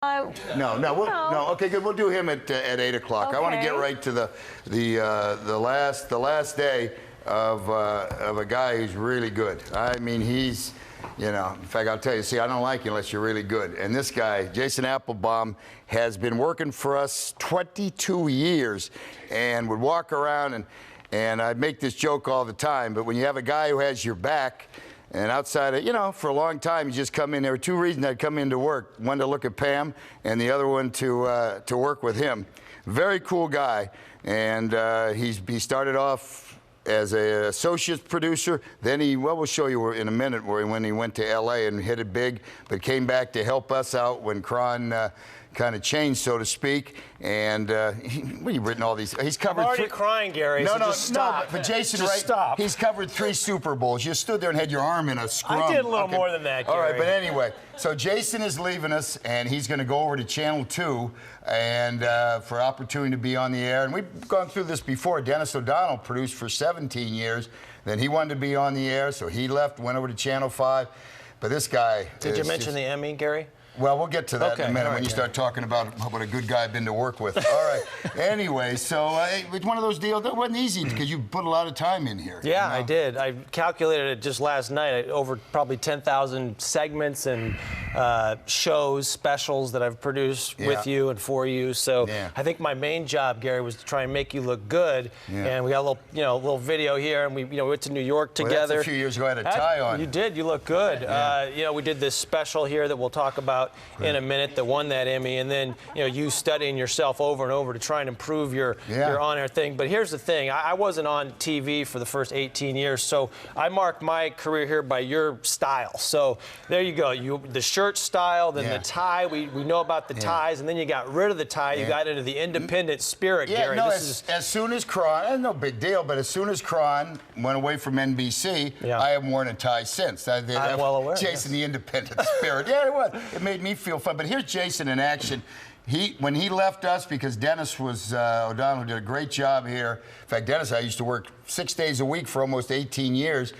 No. Okay, good. We'll do him at 8 o'clock. Okay. I want to get right to the last day of a guy who's really good. I mean, he's, in fact, I'll tell you. See, I don't like you unless you're really good. And this guy, Jason Appelbaum, has been working for us 22 years, and would walk around and I'd make this joke all the time. But when you have a guy who has your back. And outside of, for a long time, you just come in. There were two reasons I'd come into work. One to look at Pam, and the other one to work with him. Very cool guy. And he started off as an associate producer. Then we'll show you in a minute when he went to L.A. and hit it big, but came back to help us out when Cron kind of changed, so to speak. And you've written all these. He's covered. I'm already crying, Gary. No, so just stop. But Jason, just stop. He's covered 3 Super Bowls. You stood there and had your arm in a scrum. I did a little more than that, Gary. All right, but anyway, so Jason is leaving us, and he's going to go over to Channel 2 and for opportunity to be on the air. And we've gone through this before. Dennis O'Donnell produced for 17 years. Then he wanted to be on the air, so he left, went over to Channel 5. But this guy. Did you mention the Emmy, Gary? Well, we'll get to that in a minute when you start talking about what a good guy I've been to work with. All right. Anyway, so it's one of those deals that wasn't easy because you put a lot of time in here. Yeah, I did. I calculated it just last night. Over probably 10,000 segments and shows, specials that I've produced with you and for you. So I think my main job, Gary, was to try and make you look good. And we got a little video here, and we went to New York together. Well, that's a few years ago. I had a tie on. You did. You look good. We did this special here that we'll talk about in a minute that won that Emmy, and then you studying yourself over and over to try and improve your on-air thing. But here's the thing: I wasn't on TV for the first 18 years, so I marked my career here by your style. So there you go. The shirt style, then the tie. We know about the ties, and then you got rid of the tie. You got into the independent spirit, Gary. No, as soon as Cron, no big deal, but as soon as Cron went away from NBC, I haven't worn a tie since. I'm well aware. Jason, the independent spirit. Yeah, it was. It made me feel fun. But here's Jason in action. When he left us, because Dennis O'Donnell did a great job here. In fact, Dennis, I used to work 6 days a week for almost 18 years.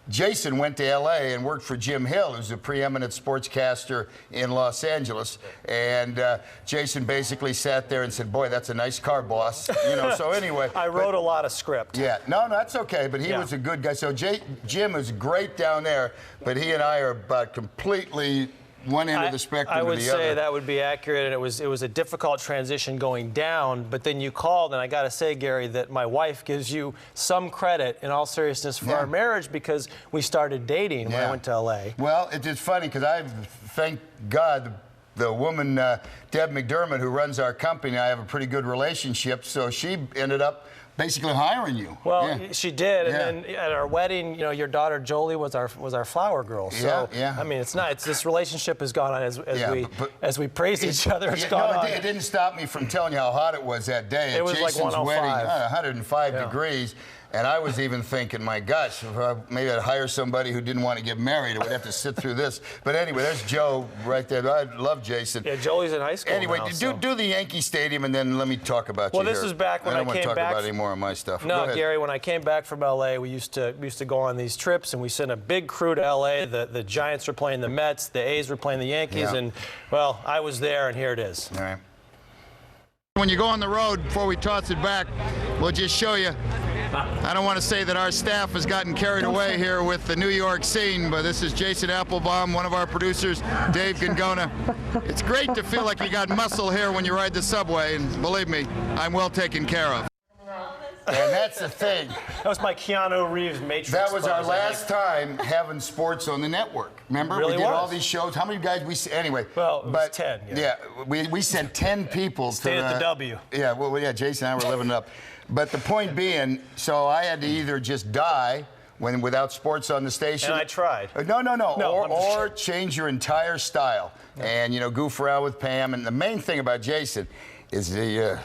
Jason went to L.A. and worked for Jim Hill, who's a preeminent sportscaster in Los Angeles. And Jason basically sat there and said, "Boy, that's a nice car, boss." So anyway. I wrote a lot of script. Yeah, no, that's okay, but he was a good guy. So Jim is great down there, but he and I are about completely one end of the spectrum I would to the other. say that would be accurate, and it was a difficult transition going down, but then you called, and I got to say, Gary, that my wife gives you some credit, in all seriousness, for our marriage, because we started dating when I went to L.A. Well, it's funny, because thank God, the woman, Deb McDermott, who runs our company, I have a pretty good relationship, so she ended up basically hiring you. Well, she did, and then at our wedding, your daughter Jolie was our flower girl. So I mean, this relationship has gone on as we praise each other. It's gone on. It didn't stop me from telling you how hot it was that day. It was Jason's like 105. wedding, 105 degrees. And I was even thinking, my gosh, maybe I'd hire somebody who didn't want to get married. I would have to sit through this. But anyway, there's Joe right there. I love Jason. Yeah, Jolie's in high school Anyway, now, do the Yankee Stadium, and then let me talk about you here. Well, this is back when I came back. I don't want to talk about any more of my stuff. No, Gary, when I came back from L.A., we used to go on these trips, and we sent a big crew to L.A. The Giants were playing the Mets, the A's were playing the Yankees, and, well, I was there, and here it is. All right. When you go on the road, before we toss it back, we'll just show you. I don't want to say that our staff has gotten carried away here with the New York scene, but this is Jason Appelbaum, one of our producers, Dave Gangona. It's great to feel like you got muscle here when you ride the subway, and believe me, I'm well taken care of. And that's the thing. That was my Keanu Reeves Matrix. That was our last time having sports on the network. Remember? Really we did all these shows. How many guys anyway? Well, it was 10. Yeah, we sent 10 people Stay to at the W. Yeah, well, Jason and I were living it up. But the point being, so I had to either just die without sports on the station. And I tried. No. Or change your entire style and, goof around with Pam. And the main thing about Jason is the,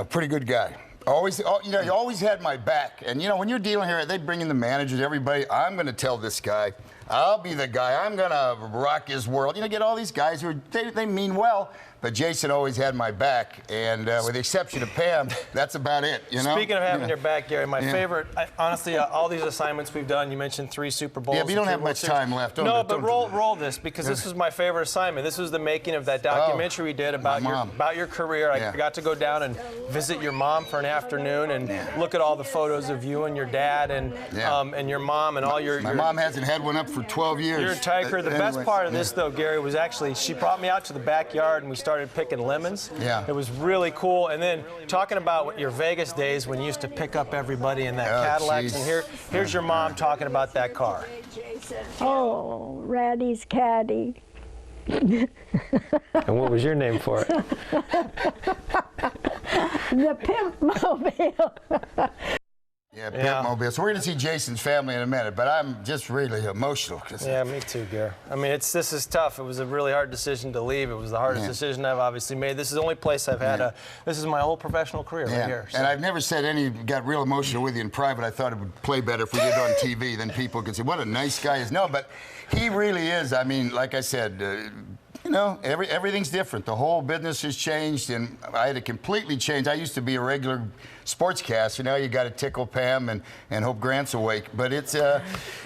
pretty good guy. You always had my back. And, when you're dealing here, they bring in the managers, everybody. I'm going to tell this guy, I'll be the guy. I'm going to rock his world. You know, get all these guys who they mean well, but Jason always had my back. And with the exception of Pam, that's about it, you know? Speaking of having your back, Gary, my favorite, honestly, all these assignments we've done, you mentioned 3 Super Bowls. Yeah, but you don't have much time left. Roll this, because this was my favorite assignment. This was the making of that documentary we did about your career. I got to go down and visit your mom for an afternoon and look at all the photos of you and your dad and your mom and all your... My mom hasn't had one up for 12 years. Your entire career. The best part of this, though, Gary, was actually she brought me out to the backyard and we started picking lemons. Yeah. It was really cool. And then talking about your Vegas days when you used to pick up everybody in that Cadillacs. And here's your mom talking about that car. Oh, Ratty's Caddy. And what was your name for it? The Pimp Mobile. Yeah, Pimp Mobile. So we're going to see Jason's family in a minute, but I'm just really emotional. Yeah, me too, Gary. I mean, this is tough. It was a really hard decision to leave. It was the hardest decision I've obviously made. This is the only place I've had this is my whole professional career right here. So. And I've never said got real emotional with you in private. I thought it would play better if we did it on TV. Then people could say, what a nice guy he is. No, but he really is. I mean, like I said, you know, everything's different. The whole business has changed, and I had to completely change. I used to be a regular sportscaster. Now you got to tickle Pam and hope Grant's awake. But it's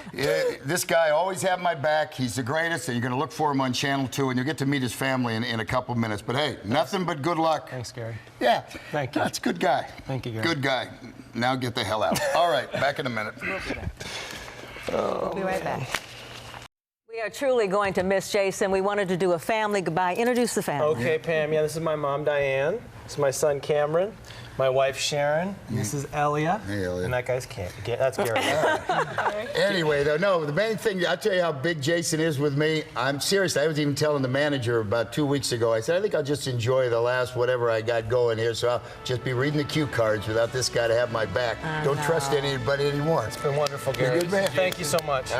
this guy always had my back. He's the greatest, and you're going to look for him on Channel 2, and you'll get to meet his family in a couple minutes. But hey, nothing but good luck. Thanks, Gary. Yeah. Thank you. That's a good guy. Thank you, Gary. Good guy. Now get the hell out. All right, back in a minute. We'll be right back. We are truly going to miss Jason. We wanted to do a family goodbye. Introduce the family. Okay, Pam. Yeah, this is my mom, Diane. This is my son, Cameron. My wife, Sharon. This is Elia. Hey, Elia. And that guy's that's Gary. Anyway, though, no, the main thing, I'll tell you how big Jason is with me. I'm serious. I was even telling the manager about 2 weeks ago. I said, I think I'll just enjoy the last whatever I got going here, so I'll just be reading the cue cards without this guy to have my back. Don't trust anybody anymore. It's been wonderful, Gary. You're a good man. Thank you so much.